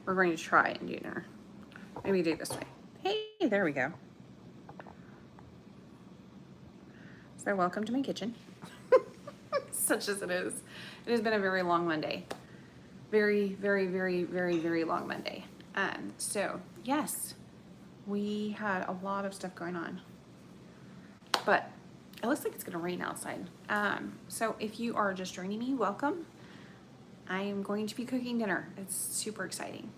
we're going to try and do dinner. Maybe do it this way. Hey, there we go. So welcome to my kitchen. Such as it is. It has been a very long Monday. Very, very, very, very, very long Monday. So yes, we had a lot of stuff going on, but it looks like it's gonna rain outside. So if you are just joining me, welcome. I am going to be cooking dinner. It's super exciting.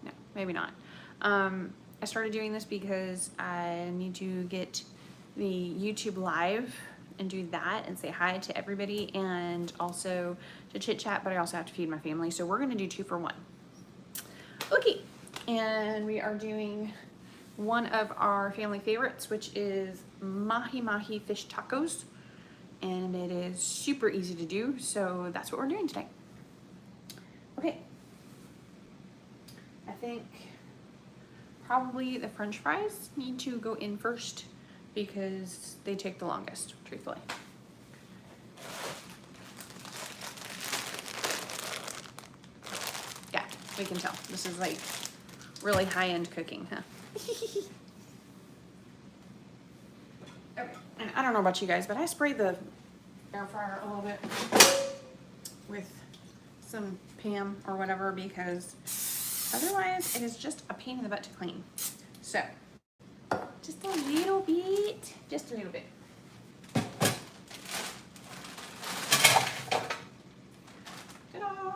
No, maybe not. I started doing this because I need to get the YouTube live and do that and say hi to everybody and also to chit chat, but I also have to feed my family. So we're gonna do 2 for 1. Okay, and we are doing one of our family favorites, which is mahi mahi fish tacos. And it is super easy to do, so that's what we're doing today. Okay, I think probably the French fries need to go in first because they take the longest, truthfully. Yeah, we can tell. This is like really high-end cooking, huh? Okay, and I don't know about you guys, but I sprayed the air fryer a little bit with some Pam or whatever because otherwise it is just a pain in the butt to clean. So just a little bit, just a little bit. Ta-da!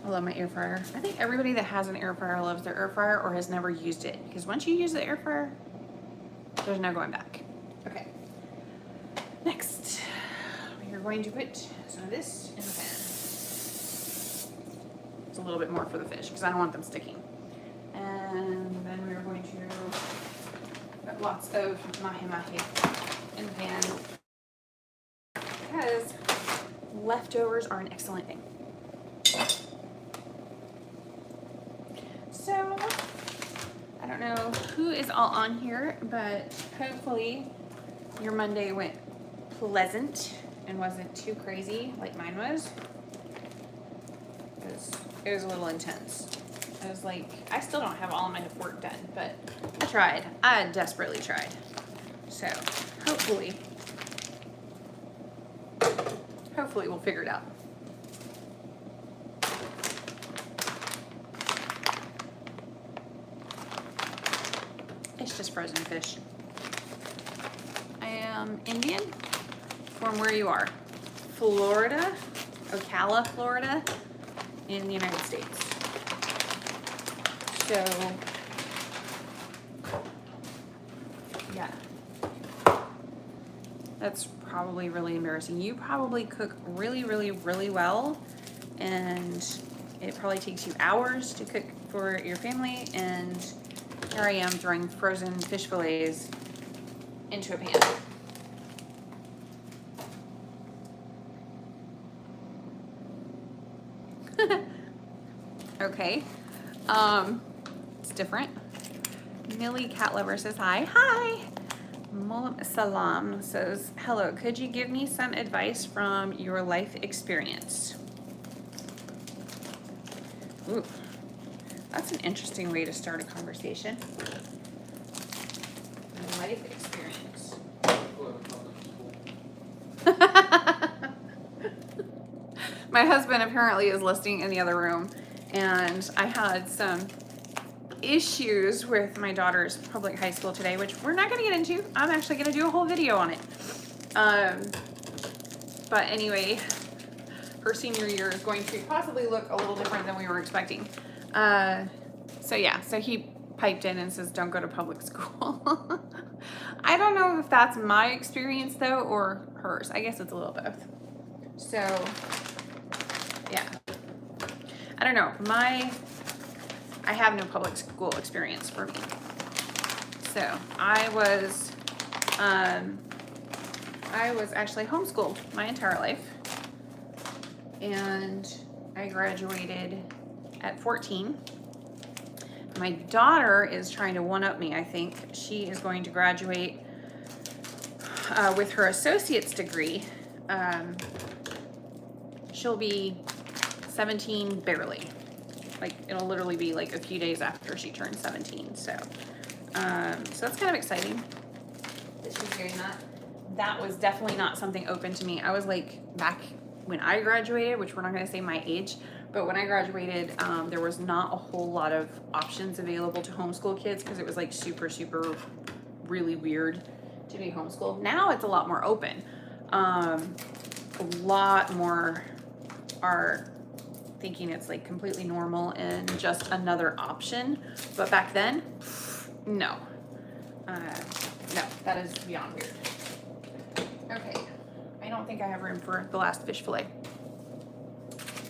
I love my air fryer. I think everybody that has an air fryer loves their air fryer or has never used it because once you use the air fryer, there's no going back. Okay. Next, we are going to put some of this in the pan. It's a little bit more for the fish because I don't want them sticking. And then we're going to put lots of mahi mahi in the pan because leftovers are an excellent thing. So, I don't know who is all on here, but hopefully your Monday went pleasant and wasn't too crazy like mine was. It was a little intense. I was like, I still don't have all of my work done, but I tried. I desperately tried. So hopefully we'll figure it out. It's just frozen fish. I am Indian from where you are. Florida, Ocala, Florida, in the United States. So, yeah. That's probably really embarrassing. You probably cook really, really, really well, and it probably takes you hours to cook for your family, and here I am throwing frozen fish fillets into a pan. Okay, it's different. Millie Cat Lover says hi. Hi. Mulam Salam says, hello, could you give me some advice from your life experience? Ooh, that's an interesting way to start a conversation. My life experience. My husband apparently is listening in the other room, and I had some issues with my daughter's public high school today, which we're not going to get into. I'm actually going to do a whole video on it. But anyway, her senior year is going to possibly look a little different than we were expecting. So yeah, so he piped in and says, don't go to public school. I don't know if that's my experience though, or hers. I guess it's a little both. So yeah, I don't know. I have no public school experience for me. So I was actually homeschooled my entire life, and I graduated at 14. My daughter is trying to one-up me, I think. She is going to graduate with her associate's degree she'll be 17 barely. Like, it'll literally be like a few days after she turns 17. So that's kind of exciting that she's doing that. That was definitely not something open to me. I was like, back when I graduated, which we're not going to say my age, but when I graduated, there was not a whole lot of options available to homeschool kids because it was like super, super, really weird to be homeschooled. Now it's a lot more open. A lot more are thinking it's like completely normal and just another option. But back then, no. No, that is beyond weird. Okay, I don't think I have room for the last fish fillet.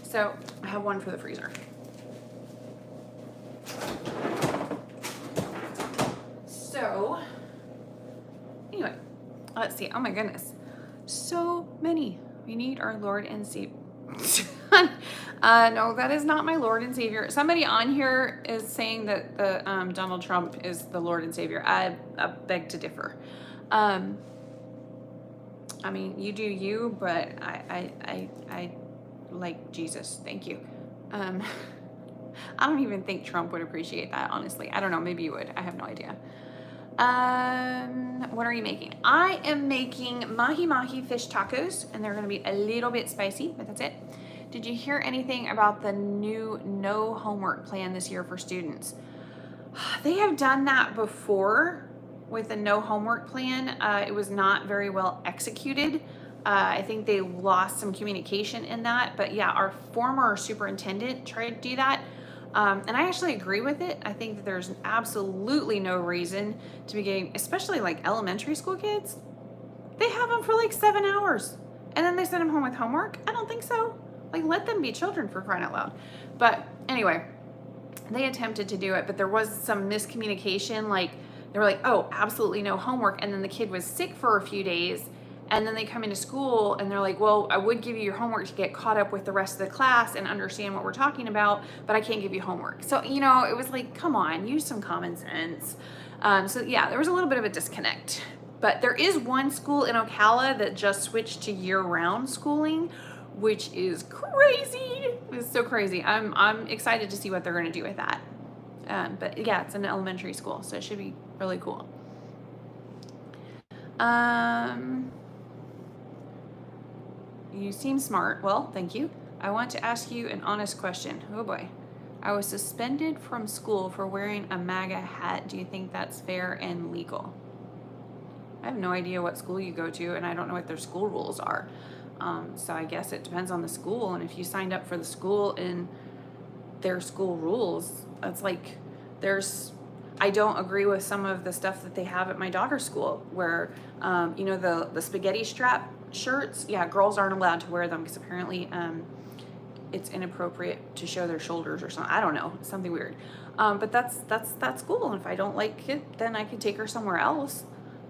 So I have one for the freezer. So anyway, let's see. Oh my goodness. So many. We need our Lord and Savior. No, that is not my Lord and Savior. Somebody on here is saying that the Donald Trump is the Lord and Savior. I beg to differ. I mean, you do you, but I like Jesus. Thank you. I don't even think Trump would appreciate that, honestly. I don't know. Maybe you would. I have no idea. What are you making? I am making mahi fish tacos, and they're going to be a little bit spicy, but that's it. Did you hear anything about the new no homework plan this year for students? They have done that before with a no homework plan. It was not very well executed. I think they lost some communication in that, but yeah, our former superintendent tried to do that. And I actually agree with it. I think that there's absolutely no reason to be getting, especially like elementary school kids, they have them for like 7 hours and then they send them home with homework. I don't think so. Like, let them be children, for crying out loud. But anyway, they attempted to do it, but there was some miscommunication. Like, they were like, oh, absolutely no homework. And then the kid was sick for a few days. And then they come into school and they're like, well, I would give you your homework to get caught up with the rest of the class and understand what we're talking about, but I can't give you homework. So, you know, it was like, come on, use some common sense. So yeah, there was a little bit of a disconnect. But there is one school in Ocala that just switched to year-round schooling, which is crazy. It's so crazy. I'm excited to see what they're going to do with that. But yeah, it's an elementary school, so it should be really cool. You seem smart. Well, thank you. I want to ask you an honest question. Oh boy. I was suspended from school for wearing a MAGA hat. Do you think that's fair and legal? I have no idea what school you go to, and I don't know what their school rules are. So I guess it depends on the school. And if you signed up for the school and their school rules, it's like I don't agree with some of the stuff that they have at my daughter's school where, you know, the spaghetti strap shirts, yeah, girls aren't allowed to wear them because apparently it's inappropriate to show their shoulders or something. I don't know, something weird. But that's that school, and if I don't like it, then I could take her somewhere else.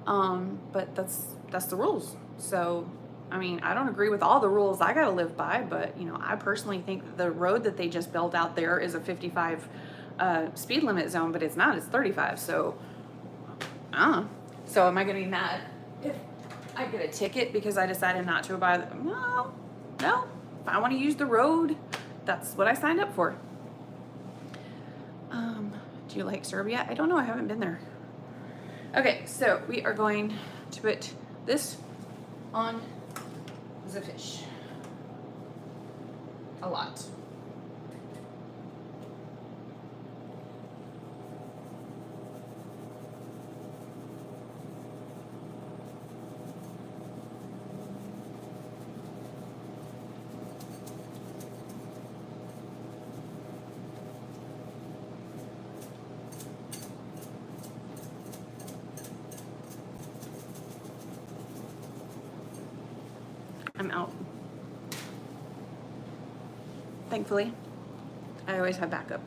But that's the rules. So, I mean, I don't agree with all the rules I gotta live by, but, you know, I personally think the road that they just built out there is a 55 speed limit zone, but it's not, it's 35. So, so am I gonna be mad if I get a ticket because I decided not to abide? No. If I want to use the road, that's what I signed up for. Do you like Serbia? I don't know. I haven't been there. Okay, so we are going to put this on the fish. A lot. I'm out. Thankfully, I always have backup.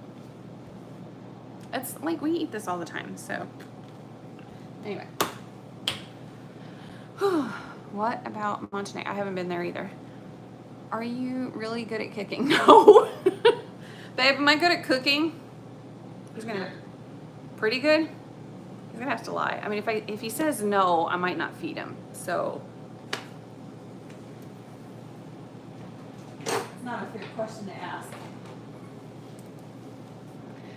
It's like we eat this all the time, so anyway. What about Montenegro? I haven't been there either. Are you really good at cooking? No. Babe, am I good at cooking? He's gonna pretty good? He's gonna have to lie. I mean, if he says no, I might not feed him. So not a fair question to ask.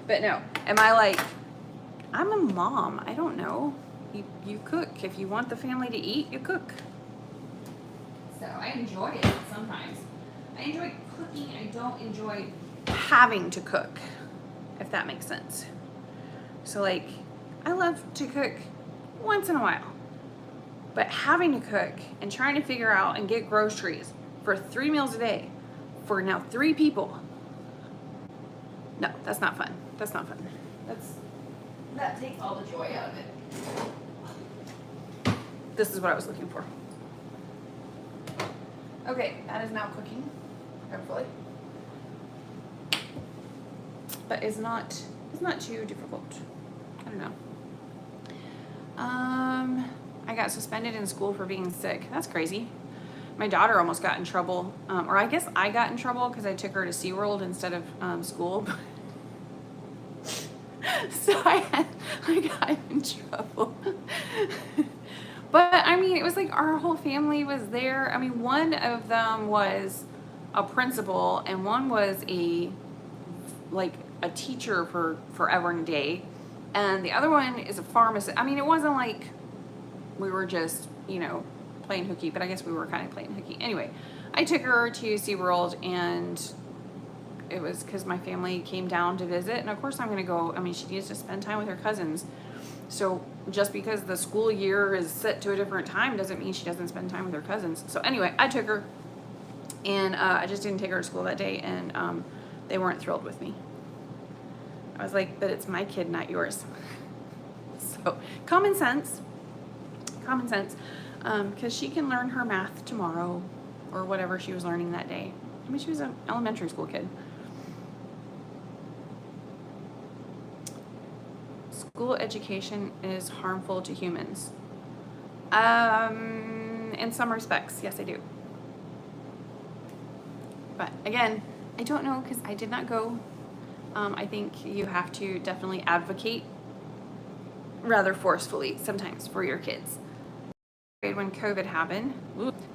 But no, am I like, I'm a mom. I don't know. You cook. If you want the family to eat, you cook. So I enjoy it sometimes. I enjoy cooking. I don't enjoy having to cook, if that makes sense. So like, I love to cook once in a while. But having to cook and trying to figure out and get groceries for 3 meals a day for now 3 people. No, that's not fun. That's not fun. That takes all the joy out of it. This is what I was looking for. Okay, that is now cooking, hopefully. But it's not too difficult. I don't know. I got suspended in school for being sick. That's crazy. My daughter almost got in trouble, or I guess I got in trouble because I took her to SeaWorld instead of school. So I got in trouble. But I mean, it was like our whole family was there. I mean, one of them was a principal and one was a teacher for forever and a day. And the other one is a pharmacist. I mean, it wasn't like we were just, playing hooky, but I guess we were kind of playing hooky. Anyway, I took her to SeaWorld and it was because my family came down to visit. And of course I'm going to go. I mean, she needs to spend time with her cousins. So just because the school year is set to a different time doesn't mean she doesn't spend time with her cousins. So anyway, I took her and I just didn't take her to school that day. And they weren't thrilled with me. I was like, but it's my kid, not yours. So common sense, because she can learn her math tomorrow or whatever she was learning that day. I mean, she was an elementary school kid. School education is harmful to humans. In some respects, yes, I do. But again, I don't know because I did not go. I think you have to definitely advocate rather forcefully sometimes for your kids. When COVID happened,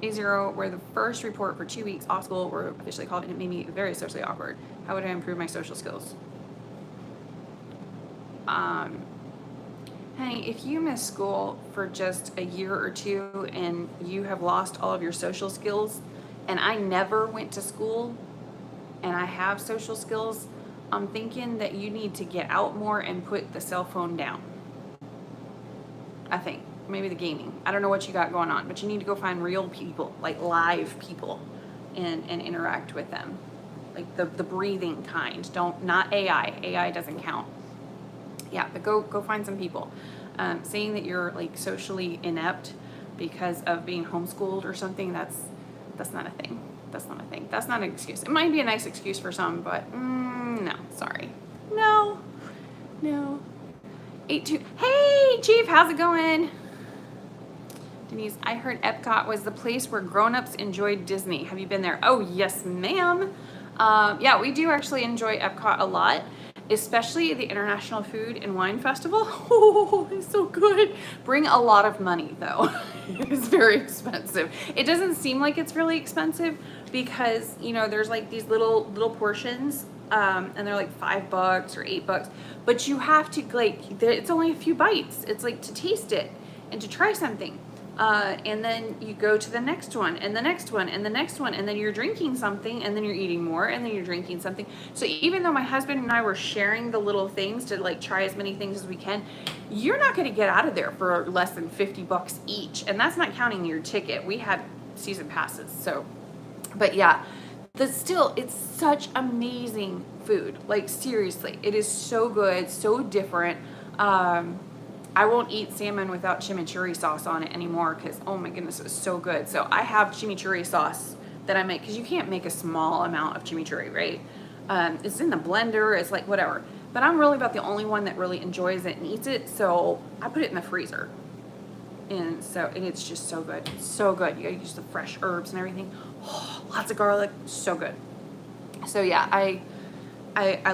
day 0 were the first report for 2 weeks off school were officially called, and it made me very socially awkward. How would I improve my social skills? Honey, if you miss school for just a year or 2 and you have lost all of your social skills, and I never went to school and I have social skills, I'm thinking that you need to get out more and put the cell phone down. I think. Maybe the gaming. I don't know what you got going on, but you need to go find real people, like live people, and interact with them. Like the breathing kind. Not AI. AI doesn't count. Yeah, but go find some people. Saying that you're like socially inept because of being homeschooled or something, that's not a thing. That's not a thing. That's not an excuse. It might be a nice excuse for some, but no, sorry. No. 82. Hey, Chief, how's it going? Denise, I heard Epcot was the place where grown-ups enjoyed Disney. Have you been there? Oh, yes, ma'am. Yeah, we do actually enjoy Epcot a lot, especially the International Food and Wine Festival. Oh, it's so good. Bring a lot of money, though. It's very expensive. It doesn't seem like it's really expensive because, there's like these little portions, and they're like $5 or $8. But you have to, it's only a few bites. It's like to taste it and to try something. And then you go to the next one and the next one and the next one, and then you're drinking something, and then you're eating more, and then you're drinking something. So even though my husband and I were sharing the little things to try as many things as we can, you're not going to get out of there for less than $50 each. And that's not counting your ticket. We had season passes. So, but yeah, it's such amazing food. Like seriously, it is so good, so different. I won't eat salmon without chimichurri sauce on it anymore because, oh my goodness, it was so good. So I have chimichurri sauce that I make because you can't make a small amount of chimichurri, right? It's in the blender. It's like whatever. But I'm really about the only one that really enjoys it and eats it. So I put it in the freezer. And it's just so good. It's so good. You gotta use the fresh herbs and everything. Oh, lots of garlic. So good. So yeah, I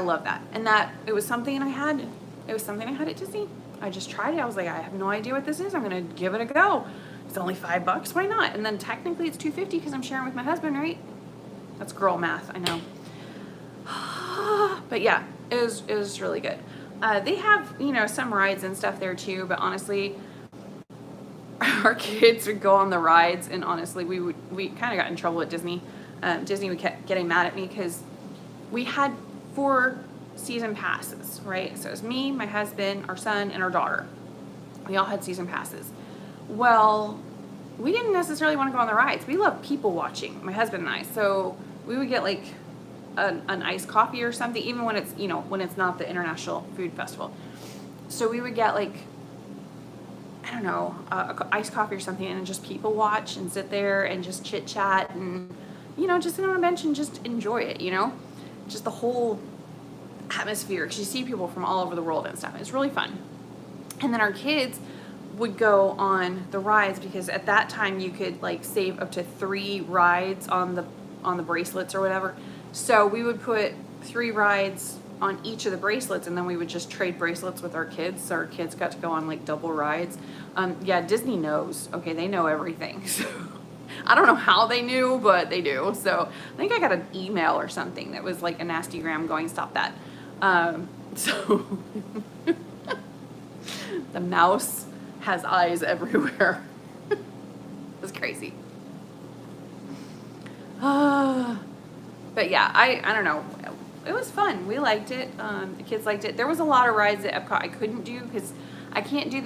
love that. And it was something I had at Disney. I just tried it. I was like, I have no idea what this is. I'm gonna give it a go. It's only $5. Why not? And then technically it's $2.50 because I'm sharing with my husband, right? That's girl math, I know. But yeah, it was really good. They have, you know, some rides and stuff there too, but honestly, our kids would go on the rides, and honestly, we kind of got in trouble at Disney. Disney would kept getting mad at me because we had 4 season passes, right? So it was me, my husband, our son, and our daughter. We all had season passes. Well, we didn't necessarily want to go on the rides. We love people watching, my husband and I. So we would get like an iced coffee or something, even when it's, you know, when it's not the International Food Festival. So we would get like, I don't know, iced coffee or something, and just people watch and sit there and just chit chat and, you know, just sit on a bench and just enjoy it, you know, just the whole atmosphere, because you see people from all over the world and stuff. It's really fun. And then our kids would go on the rides, because at that time you could like save up to 3 rides on the bracelets or whatever. So we would put 3 rides on each of the bracelets, and then we would just trade bracelets with our kids. So our kids got to go on like double rides. Yeah, Disney knows. Okay, they know everything. So I don't know how they knew, but they do. So I think I got an email or something that was like a nasty gram going, stop that. So the mouse has eyes everywhere. It was crazy. But yeah, I don't know. It was fun. We liked it. The kids liked it. There was a lot of rides at Epcot I couldn't do, because I can't do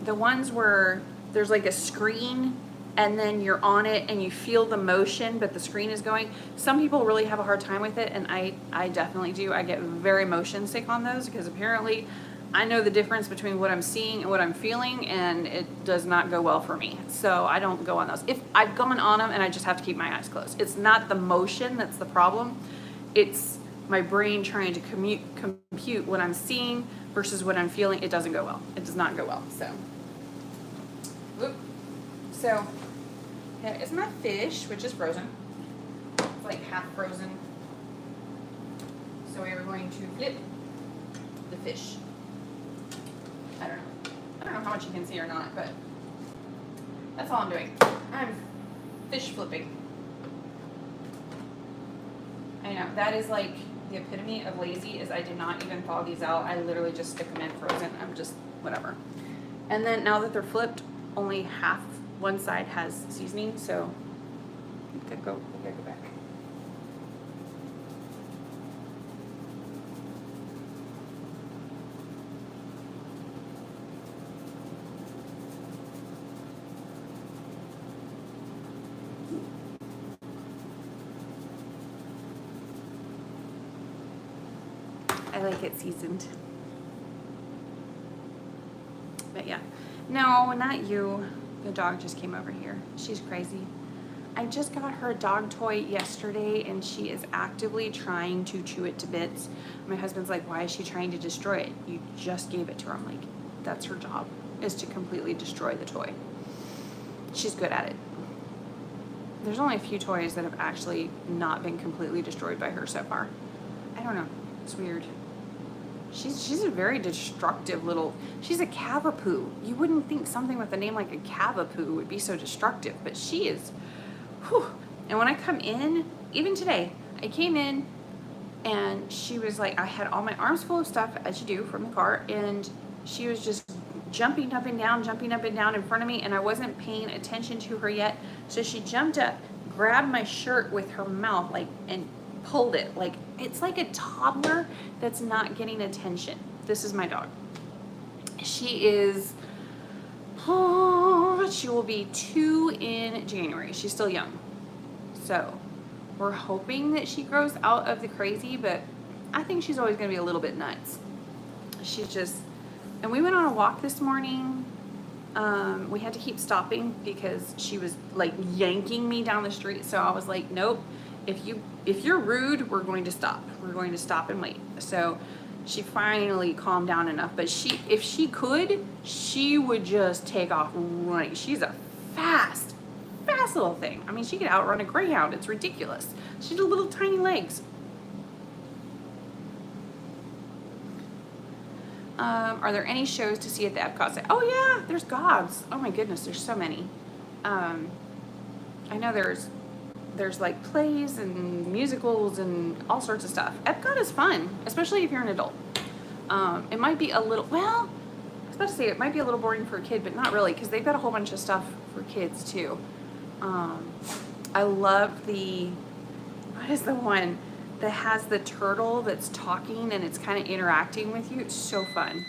the ones where there's like a screen and then you're on it and you feel the motion, but the screen is going. Some people really have a hard time with it, and I definitely do. I get very motion sick on those, because apparently I know the difference between what I'm seeing and what I'm feeling, and it does not go well for me. So I don't go on those. If I've gone on them and I just have to keep my eyes closed. It's not the motion that's the problem. It's my brain trying to compute what I'm seeing versus what I'm feeling. It doesn't go well. It does not go well. So, whoop. So here is my fish, which is frozen. It's like half frozen. So we are going to flip the fish. I don't know how much you can see or not, but that's all I'm doing. I'm fish flipping. I know, that is like the epitome of lazy, is I did not even thaw these out. I literally just stick them in frozen. I'm just, whatever. And then now that they're flipped, only half, one side has seasoning, so we gotta go back. I like it seasoned. But yeah. No, not you. The dog just came over here. She's crazy. I just got her a dog toy yesterday, and she is actively trying to chew it to bits. My husband's like, why is she trying to destroy it? You just gave it to her. I'm like, that's her job, is to completely destroy the toy. She's good at it. There's only a few toys that have actually not been completely destroyed by her so far. I don't know. It's weird. She's a very destructive little, she's a cavapoo. You wouldn't think something with a name like a cavapoo would be so destructive, but she is, whew. And when I come in, even today, I came in and she was like, I had all my arms full of stuff, as you do, from the car, and she was just jumping up and down in front of me, and I wasn't paying attention to her yet. So she jumped up, grabbed my shirt with her mouth, like, and pulled it. Like, it's like a toddler that's not getting attention. This is my dog. She is, she will be 2 in January. She's still young. So we're hoping that she grows out of the crazy, but I think she's always going to be a little bit nuts. She's just, and we went on a walk this morning. We had to keep stopping because she was like yanking me down the street. So I was like, nope. If you're rude, we're going to stop. We're going to stop and wait. So she finally calmed down enough, but if she could, she would just take off running. She's a fast little thing. I mean, she could outrun a greyhound. It's ridiculous. She's little tiny legs. Are there any shows to see at the Epcot site? Oh yeah, there's gobs. Oh my goodness, there's so many. I know there's there's like plays and musicals and all sorts of stuff. Epcot is fun, especially if you're an adult. It might be a little, well, I was about to say it might be a little boring for a kid, but not really, because they've got a whole bunch of stuff for kids too. I love the, what is the one that has the turtle that's talking and it's kind of interacting with you? It's so fun.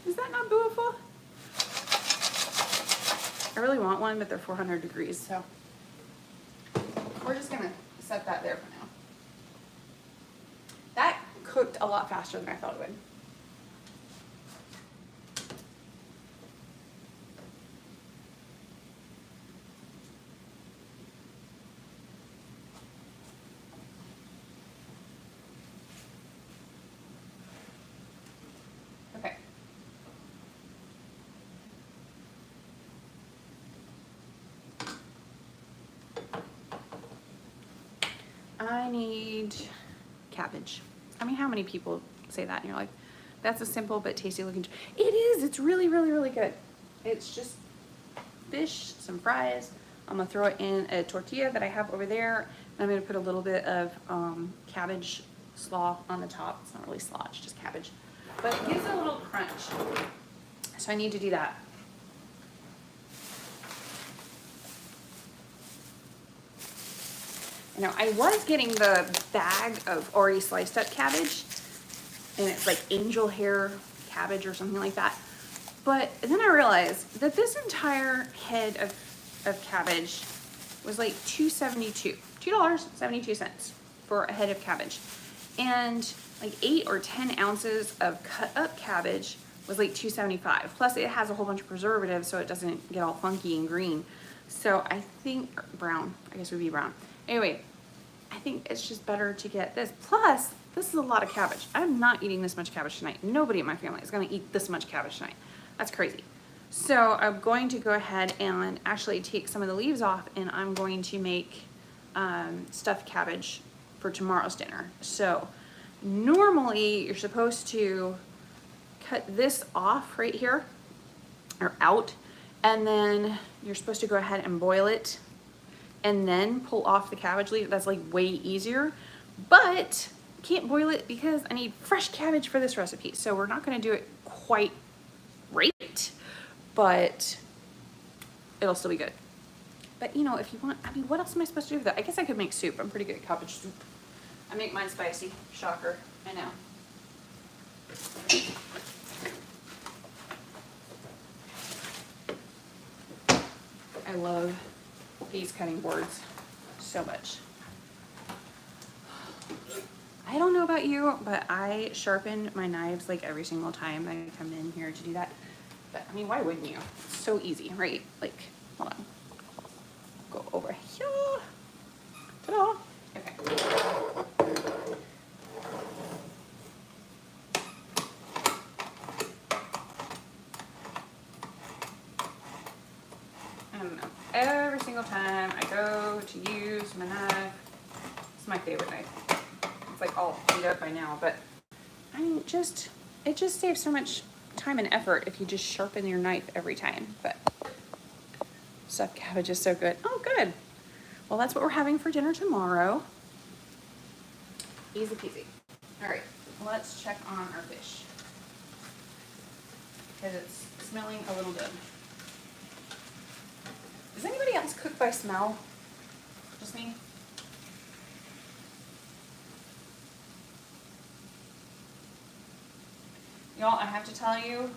Is that not beautiful? I really want one, but they're 400 degrees, so we're just gonna set that there for now. That cooked a lot faster than I thought it would. Okay. I need cabbage. I mean, how many people say that and you're like, that's a simple but tasty looking. It is. It's really, really, really good. It's just fish, some fries. I'm gonna throw it in a tortilla that I have over there. And I'm gonna put a little bit of cabbage slaw on the top. It's not really slaw, it's just cabbage. But it gives it a little crunch. So I need to do that. You know, I was getting the bag of already sliced up cabbage, and it's like angel hair cabbage or something like that. But then I realized that this entire head of cabbage was like $2.72 for a head of cabbage. And like 8 or 10 ounces of cut up cabbage was like $2.75. Plus it has a whole bunch of preservatives so it doesn't get all funky and green. So I think, brown, I guess it would be brown. Anyway, I think it's just better to get this. Plus, this is a lot of cabbage. I'm not eating this much cabbage tonight. Nobody in my family is gonna eat this much cabbage tonight. That's crazy. So I'm going to go ahead and actually take some of the leaves off, and I'm going to make stuffed cabbage for tomorrow's dinner. So normally you're supposed to cut this off right here, or out, and then you're supposed to go ahead and boil it and then pull off the cabbage leaf. That's like way easier, but can't boil it because I need fresh cabbage for this recipe. So we're not gonna do it quite right, but it'll still be good. But you know, if you want, I mean, what else am I supposed to do with that? I guess I could make soup. I'm pretty good at cabbage soup. I make mine spicy. Shocker, I know. I love these cutting boards so much. I don't know about you, but I sharpen my knives like every single time I come in here to do that. But I mean, why wouldn't you? It's so easy, right? Like, hold on. Go over here. Ta-da. Okay. I don't know. Every single time I go to use my knife, it's my favorite knife. It's like all beat up by now, but I mean, it just saves so much time and effort if you just sharpen your knife every time. But stuffed cabbage is so good. Oh, good. Well, that's what we're having for dinner tomorrow. Easy peasy. All right, let's check on our fish because it's smelling a little good. Does anybody else cook by smell? Just me? Y'all, I have to tell you,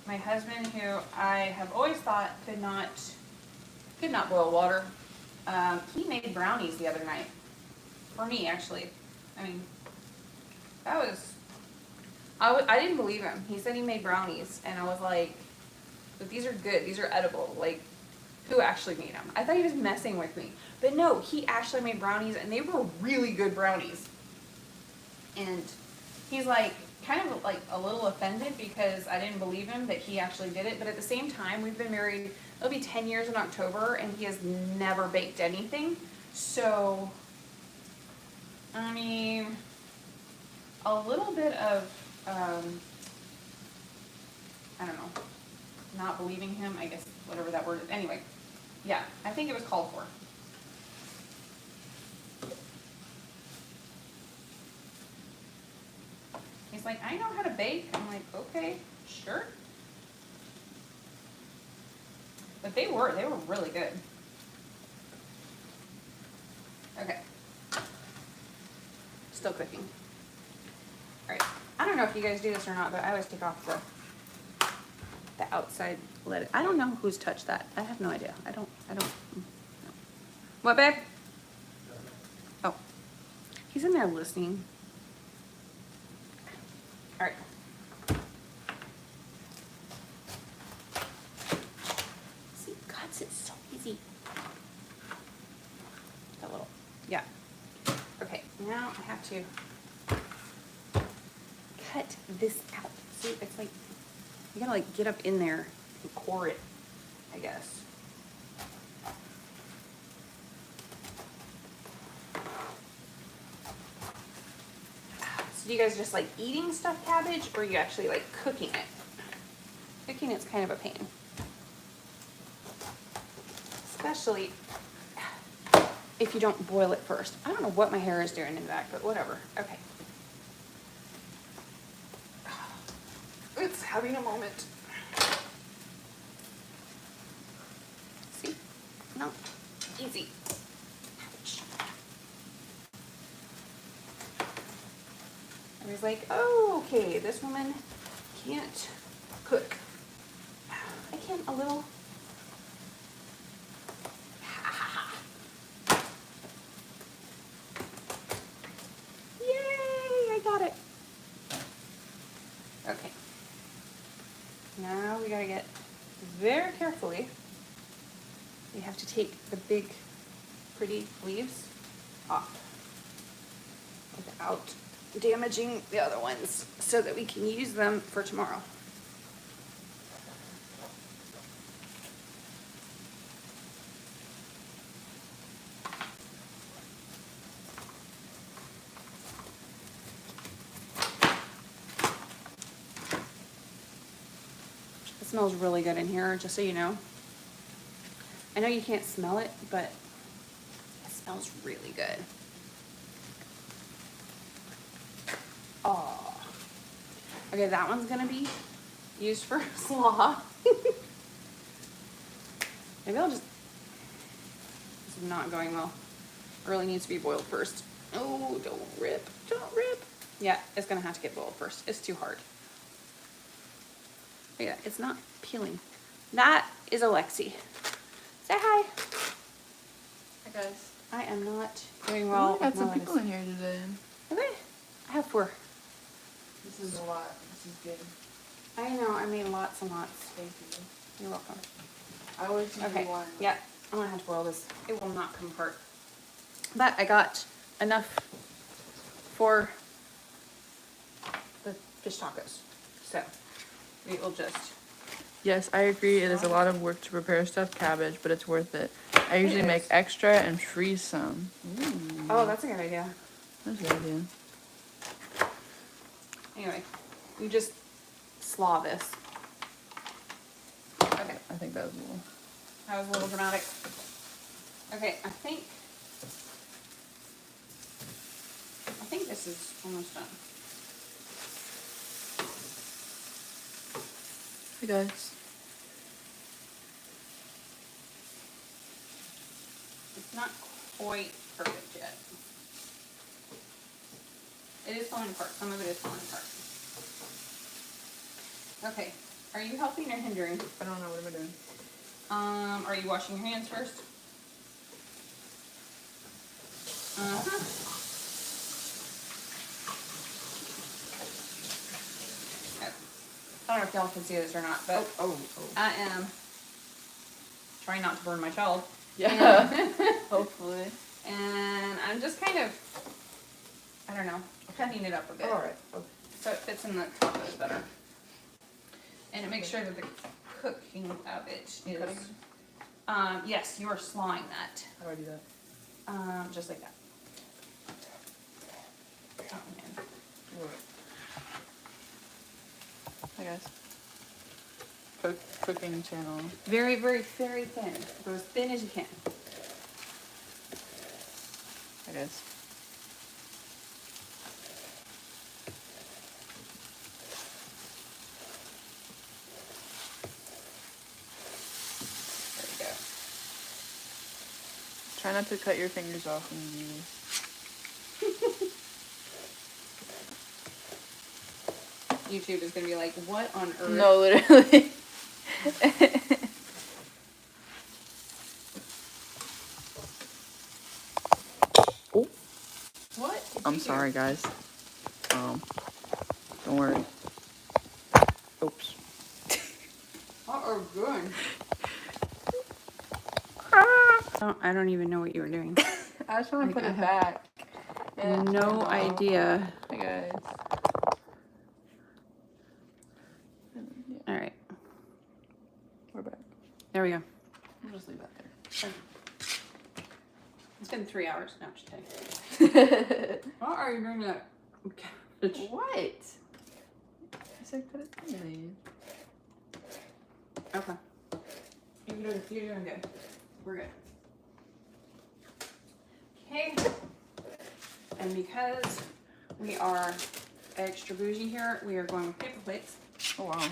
my husband, who I have always thought could not boil water, he made brownies the other night. For me, actually. I mean, that was, I didn't believe him. He said he made brownies, and I was like, but these are good, these are edible. Like, who actually made them? I thought he was messing with me. But no, he actually made brownies, and they were really good brownies. And he's like, kind of like a little offended because I didn't believe him that he actually did it. But at the same time, we've been married, it'll be 10 years in October, and he has never baked anything. So, I mean, a little bit of I don't know, not believing him, I guess, whatever that word is. Anyway, yeah, I think it was called for. He's like, I know how to bake. I'm like, okay, sure. But they were really good. Okay. Still cooking. All right. I don't know if you guys do this or not, but I always take off the outside lid. I don't know who's touched that. I have no idea. I don't. No. What, babe? Oh, he's in there listening. All right. See, cuts it so easy. That little, yeah. Okay, now I have to cut this out. See, it's like, you gotta like get up in there and core it, I guess. So do you guys just like eating stuffed cabbage, or you actually like cooking it? Cooking it's kind of a pain. Especially if you don't boil it first. I don't know what my hair is doing in the back, but whatever. Okay. It's having a moment. See? No. Easy. Ouch. I was like, oh, okay, this woman can't cook. I can a little. Yay, I got it. Okay. Now we gotta get very carefully. We have to take the big, pretty leaves off without damaging the other ones so that we can use them for tomorrow. It smells really good in here, just so you know. I know you can't smell it, but it smells really good. Oh. Okay, that one's gonna be used for slaw. Maybe I'll just, this is not going well. It really needs to be boiled first. Oh, don't rip, don't rip. Yeah, it's gonna have to get boiled first. It's too hard. But yeah, it's not peeling. That is Alexi. Say hi. Hi guys. I am not doing well. We got some people in here today. Okay. I have 4. This is a lot. This is good. I know, I made lots and lots. Thank you. You're welcome. I always do Okay. one. Yeah, I'm gonna have to boil this. It will not come apart. But I got enough for the fish tacos. So we will just. Yes, I agree. It is a lot of work to prepare stuffed cabbage, but it's worth it. I usually make extra and freeze some. Oh, that's a good idea. That's a good idea. Anyway, you just slaw this. Okay. I think that was a little. That was a little dramatic. Okay, I think this is almost done. Hey guys. It's not quite perfect yet. It is falling apart. Some of it is falling apart. Okay. Are you helping or hindering? I don't know what am I doing. Are you washing your hands first? Uh-huh. Okay. I don't know if y'all can see this or not, but I am trying not to burn my child. Yeah. Hopefully. And I'm just kind of, I don't know, cutting it up a bit. All right. Okay. So it fits in the tacos better. And it makes sure that the cooking of it is, yes, you are slawing that. How do I do that? Just like that. Oh, man. Hi guys. cooking channel. Very, very, very thin. Go as thin as you can. I guess. There we go. Try not to cut your fingers off when you do this. YouTube is gonna be like, what on earth? No, literally. Oh, What? did I'm you do? sorry, guys. Don't worry. Oops. Oh, good. I don't even know what you were doing. I was trying to Like, put I it have back. And No idea. Hi, guys. All right, We're back. there we go. I'll just leave that there. It's been 3 hours. No, just kidding. What are you doing to that cabbage? What? I said cut it thinly. Okay. You're doing good. We're good. Okay. And because we are extra bougie here, we are going with paper plates. Oh, wow.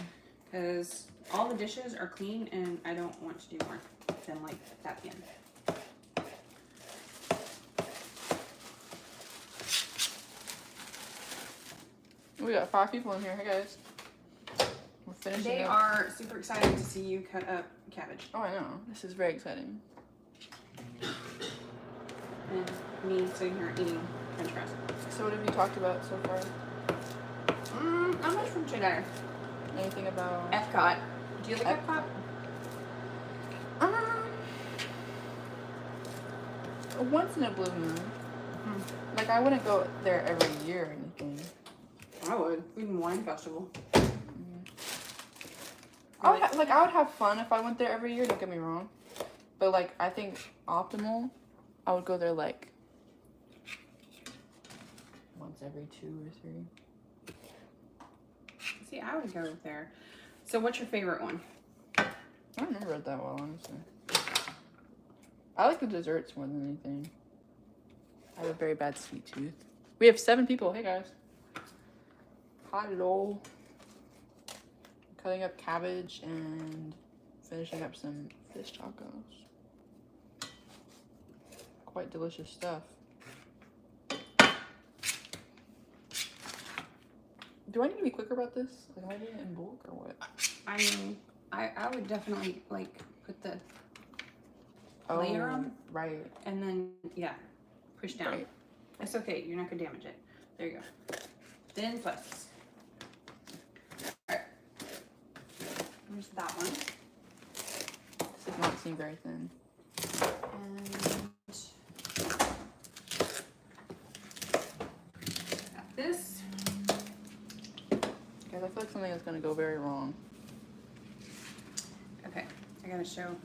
Because all the dishes are clean and I don't want to do more than like that pan. We got 5 people in here. Hey, guys. We're finishing They up. are super excited to see you cut up cabbage. Oh, I know. This is very exciting. And me sitting here eating french fries. So what have you talked about so far? Not much from today. Anything about... Epcot. Do you like Epcot? Once in a blue moon. Like, I wouldn't go there every year or anything. I would. Even wine festival. I would have fun if I went there every year, don't get me wrong. But, like, I think optimal, I would go there, like, once every 2 or 3. See, I would go there. So what's your favorite one? I don't remember it that well, honestly. I like the desserts more than anything. I have a very bad sweet tooth. We have 7 people. Hey, guys. Hello. Cutting up cabbage and finishing up some fish tacos. Quite delicious stuff. Do I need to be quicker about this? Like, am I doing it in bulk or what? I mean, I would definitely like put the layer on. Right. And then, yeah, push down. Right. It's okay. You're not going to damage it. There you go. Thin slices. All right. There's that one. This does not seem very thin. And got this. Guys, I feel like something is going to go very wrong. Okay. I got to show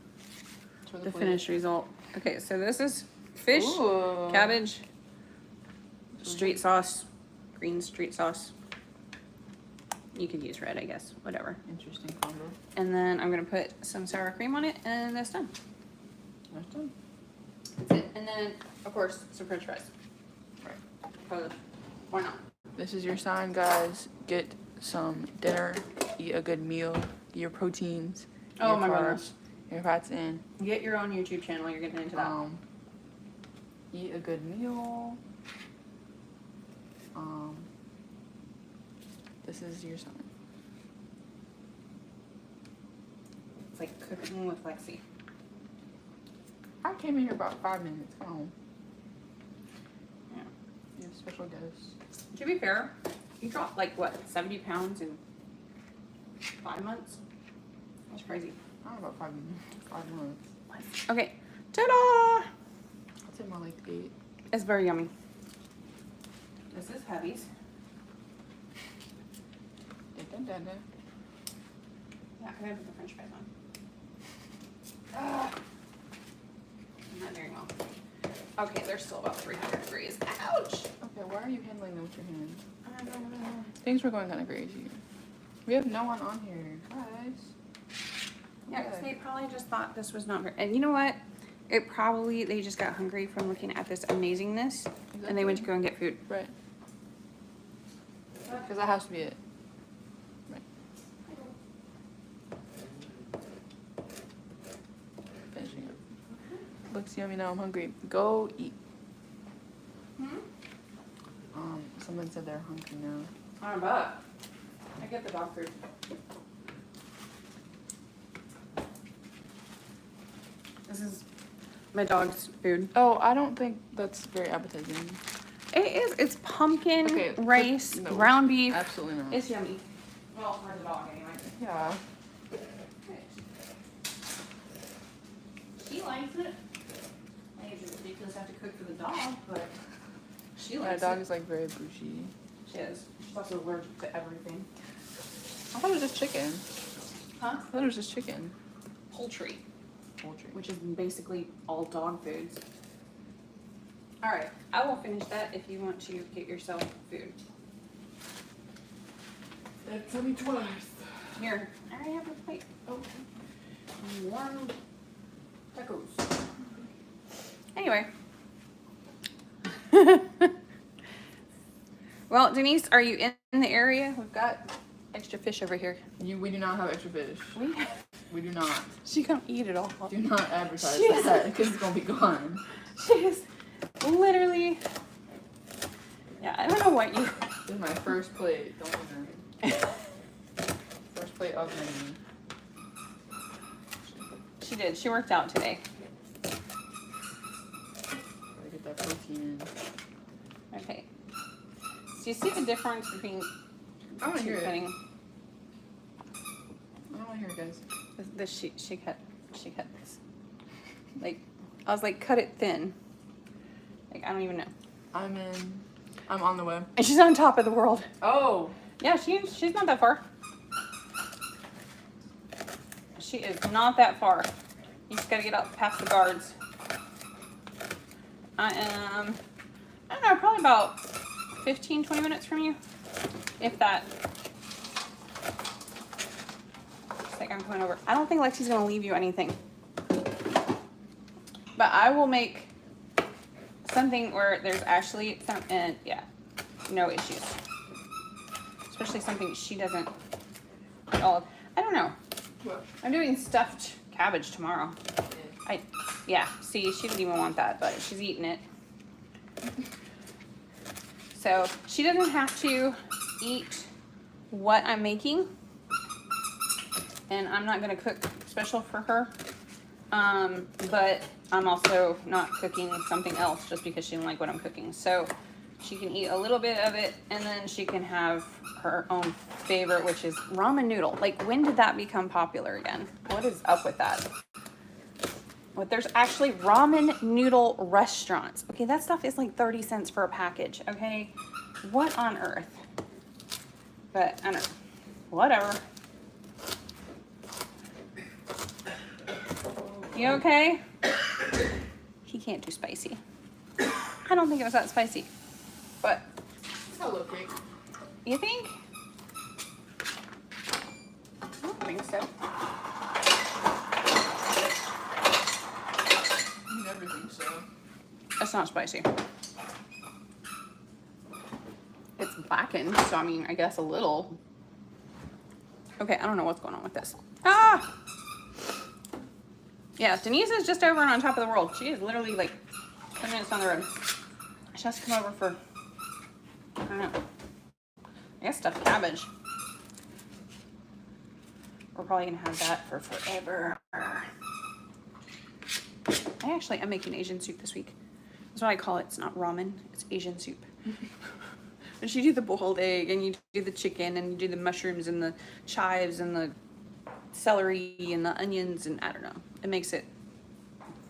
For the plate. finished result. Okay. So this is fish, Ooh. cabbage, street sauce, green street sauce. You could use red, I guess. Whatever. Interesting combo. And then I'm gonna put some sour cream on it, and that's done. That's done. That's it. And then, of course, some French fries. Right. Because why not? This is your sign, guys. Get some dinner, eat a good meal, get your proteins, Oh your my carbs, goodness. your fats in. Get your own YouTube channel. You're getting into that. Eat a good meal. This is your sign. It's like cooking with Lexi. I came in here about 5 minutes. Come on. Yeah. You have special guests. To be fair, you dropped like what, 70 pounds in 5 months? That's crazy. I don't know about 5 months. Okay. Ta-da! I'd say more like 8. It's very yummy. This is Heavy's. Yeah, I gotta put the French fries on. I'm not doing well. Okay, they're still about 300 degrees. Ouch! Okay, why are you handling them with your hands? I don't know. Things were going kind of crazy. We have no one on here, guys. Yeah, because they probably just thought this was not very, and you know what? They just got hungry from looking at this amazingness, and they went to go and get food. Right. Because that has to be it. Right. Finishing up. Looks yummy now. I'm hungry. Go eat. Someone said they're hungry now. I bet. I get the dog food. This is my dog's food. Oh, I don't think that's very appetizing. It is. It's pumpkin, Okay, rice, no. ground beef. Absolutely not. It's yummy. Well, for the dog anyway. Yeah. She likes it. I think it's ridiculous to have to cook for the dog, but she My likes dog it. is like very bougie. She is. She's also allergic to everything. I thought it was just chicken. Huh? I thought it was just chicken. Poultry, Poultry. which is basically all dog foods. All right, I will finish that if you want to get yourself food. That's only twice. Here, I already have a plate. Oh. Warm tacos. Anyway. Well, Denise, are you in the area? We've got extra fish over here. We do not have extra fish. We do not. She gonna eat it all. Do not advertise She like that because it's gonna be gone. She is literally. Yeah, I don't know what you. This is my first plate. Don't worry. First plate of many. She did. She worked out today. Gotta get that protein in. Okay. So you see the difference between I wanna hear it. cutting? I don't wanna hear it, guys. She cut this. Like, I was like, cut it thin. Like, I don't even know. I'm on the way. And she's on top of the world. Oh! Yeah, she's not that far. She is not that far. You just gotta get up past the guards. I am, I don't know, probably about 15, 20 minutes from you. If that. It's like I'm coming over. I don't think Lexi's gonna leave you anything. But I will make something where there's actually some, and yeah, no issues. Especially something she doesn't eat all of. I don't know. What? I'm doing stuffed cabbage tomorrow. Yeah, see, she didn't even want that, but she's eating it. So she doesn't have to eat what I'm making. And I'm not gonna cook special for her. But I'm also not cooking something else just because she didn't like what I'm cooking. So she can eat a little bit of it and then she can have her own favorite, which is ramen noodle. Like, when did that become popular again? What is up with that? But there's actually ramen noodle restaurants. Okay, that stuff is like 30 cents for a package, okay? What on earth? But, I don't know. Whatever. You okay? He can't do spicy. I don't think it was that spicy. But, I'll look great. you think? I don't think so. You never think so. It's not spicy. It's blackened, so I mean, I guess a little. Okay, I don't know what's going on with this. Ah! Yeah, Denise is just over and on top of the world. She is literally like 10 minutes down the road. She has to come over for, I don't know, I guess stuffed cabbage. We're probably gonna have that for forever. I'm making Asian soup this week. That's what I call it. It's not ramen, it's Asian soup. But you do the boiled egg and you do the chicken and you do the mushrooms and the chives and the celery and the onions and I don't know. It makes it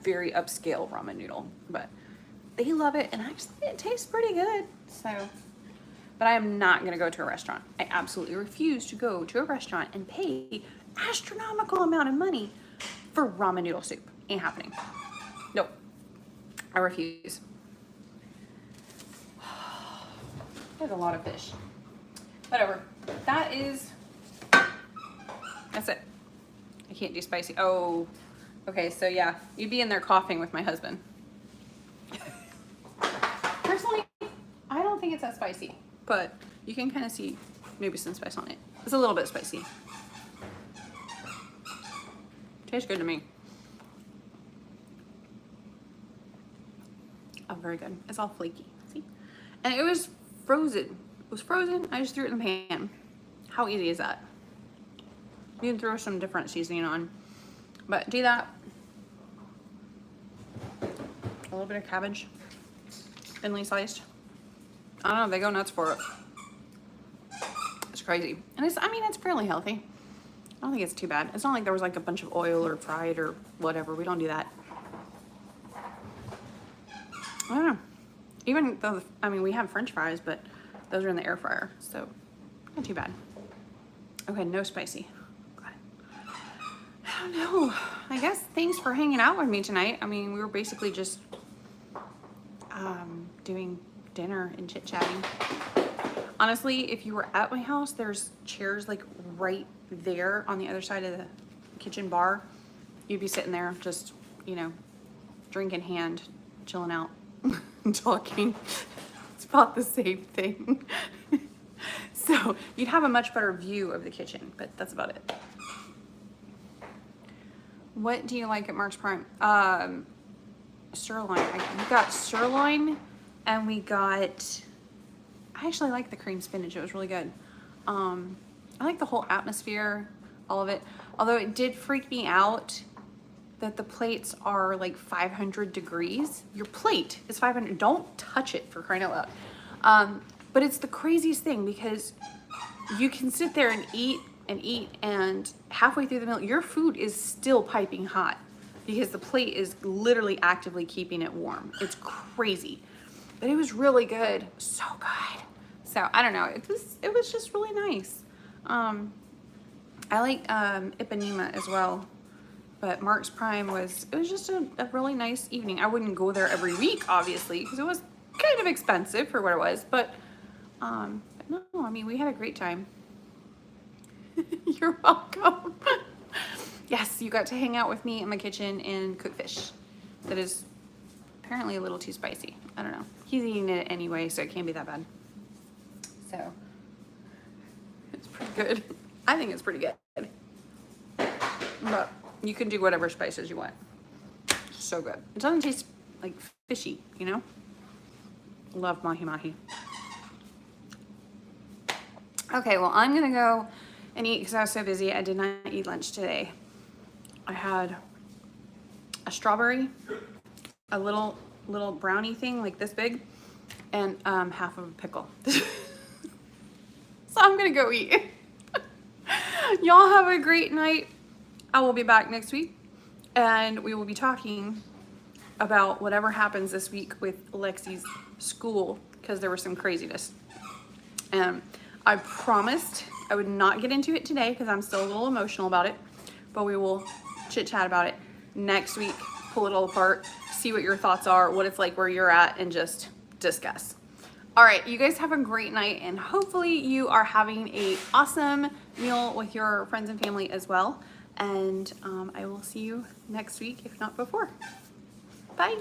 very upscale ramen noodle, but they love it and actually it tastes pretty good. So, but I am not gonna go to a restaurant. I absolutely refuse to go to a restaurant and pay astronomical amount of money for ramen noodle soup. Ain't happening. Nope. I refuse. There's a lot of fish. Whatever. That's it. I can't do spicy. Oh, okay, so yeah, you'd be in there coughing with my husband. Personally, I don't think it's that spicy, but you can kind of see maybe some spice on it. It's a little bit spicy. Tastes good to me. Oh, very good. It's all flaky. See? And it was frozen. It was frozen. I just threw it in the pan. How easy is that? You can throw some different seasoning on, but do that. A little bit of cabbage, thinly sliced. I don't know, they go nuts for it. It's crazy. And it's, I mean, it's fairly healthy. I don't think it's too bad. It's not like there was like a bunch of oil or fried or whatever. We don't do that. I don't know. Even though, I mean, we have French fries, but those are in the air fryer, so not too bad. Okay, no spicy. Got it. I don't know. I guess thanks for hanging out with me tonight. I mean, we were basically just doing dinner and chit-chatting. Honestly, if you were at my house, there's chairs like right there on the other side of the kitchen bar. You'd be sitting there just, you know, drink in hand, chilling out, talking. It's about the same thing. So you'd have a much better view of the kitchen, but that's about it. What do you like at Mark's Prime? Sirloin. We got sirloin, and we got, I actually like the cream spinach. It was really good. I like the whole atmosphere, all of it. Although it did freak me out that the plates are like 500 degrees. Your plate is 500. Don't touch it, for crying out loud. But it's the craziest thing because you can sit there and eat, and halfway through the meal, your food is still piping hot because the plate is literally actively keeping it warm. It's crazy, but it was really good. So good. So I don't know. It was just really nice. I like Ipanema as well, but Mark's Prime was just a really nice evening. I wouldn't go there every week, obviously, because it was kind of expensive for what it was, but no, I mean, we had a great time. You're welcome. Yes, you got to hang out with me in my kitchen and cook fish. That is apparently a little too spicy. I don't know. He's eating it anyway, so it can't be that bad. So it's pretty good. I think it's pretty good. But you can do whatever spices you want. So good. It doesn't taste like fishy, you know? Love mahi mahi. Okay, well, I'm gonna go and eat because I was so busy. I did not eat lunch today. I had a strawberry, a little brownie thing like this big, and half of a pickle. So I'm gonna go eat. Y'all have a great night. I will be back next week, and we will be talking about whatever happens this week with Lexi's school, because there was some craziness. I promised I would not get into it today because I'm still a little emotional about it, but we will chit chat about it next week, pull it all apart, see what your thoughts are, what it's like where you're at, and just discuss. All right, you guys have a great night, and hopefully you are having an awesome meal with your friends and family as well. And I will see you next week, if not before. Bye.